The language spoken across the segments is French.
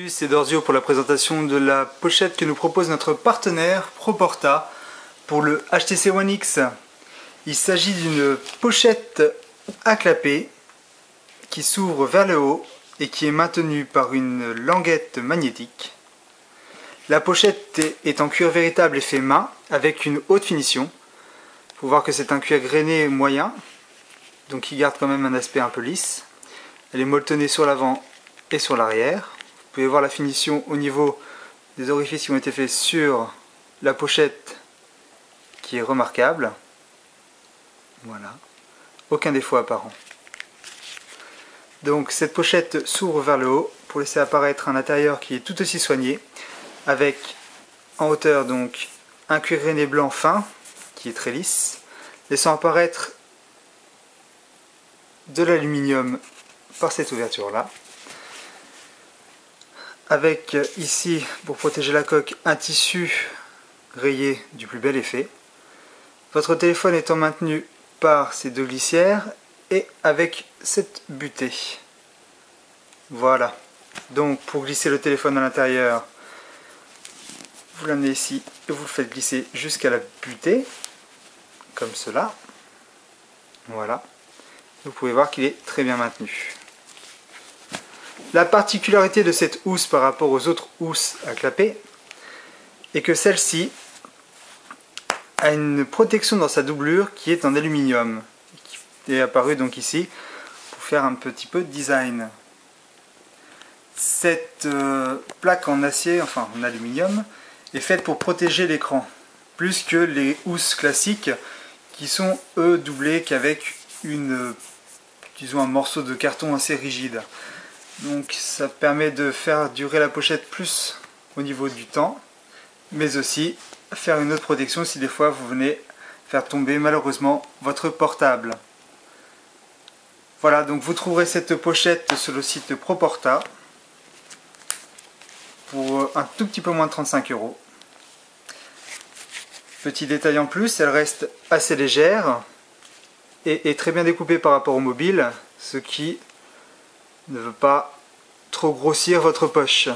Salut, c'est Dorzio pour la présentation de la pochette que nous propose notre partenaire Proporta pour le HTC One X. Il s'agit d'une pochette à clapet qui s'ouvre vers le haut et qui est maintenue par une languette magnétique. La pochette est en cuir véritable et fait main avec une haute finition. Il faut voir que c'est un cuir grainé moyen, donc il garde quand même un aspect un peu lisse. Elle est molletonnée sur l'avant et sur l'arrière. Vous pouvez voir la finition au niveau des orifices qui ont été faits sur la pochette qui est remarquable. Voilà, aucun défaut apparent. Donc cette pochette s'ouvre vers le haut pour laisser apparaître un intérieur qui est tout aussi soigné, avec en hauteur donc un cuir grainé blanc fin qui est très lisse, laissant apparaître de l'aluminium par cette ouverture là, avec ici pour protéger la coque un tissu rayé du plus bel effet. Votre téléphone étant maintenu par ces deux glissières et avec cette butée. Voilà, donc pour glisser le téléphone à l'intérieur, vous l'amenez ici et vous le faites glisser jusqu'à la butée, comme cela. Voilà, vous pouvez voir qu'il est très bien maintenu. La particularité de cette housse par rapport aux autres housses à clapet est que celle-ci a une protection dans sa doublure qui est en aluminium, qui est apparue donc ici pour faire un petit peu de design. Cette plaque en acier, enfin en aluminium, est faite pour protéger l'écran, plus que les housses classiques qui sont eux doublées qu'avec disons un morceau de carton assez rigide. Donc ça permet de faire durer la pochette plus au niveau du temps, mais aussi faire une autre protection si des fois vous venez faire tomber malheureusement votre portable. Voilà, donc vous trouverez cette pochette sur le site Proporta pour un tout petit peu moins de 35 €. Petit détail en plus, elle reste assez légère et est très bien découpée par rapport au mobile, ce qui ne veut pas trop grossir votre poche.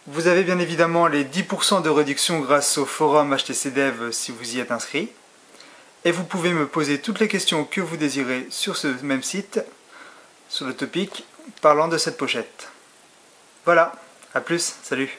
Vous avez bien évidemment les 10% de réduction grâce au forum HTC Dev si vous y êtes inscrit. Et vous pouvez me poser toutes les questions que vous désirez sur ce même site, sur le topic parlant de cette pochette. Voilà, à plus, salut!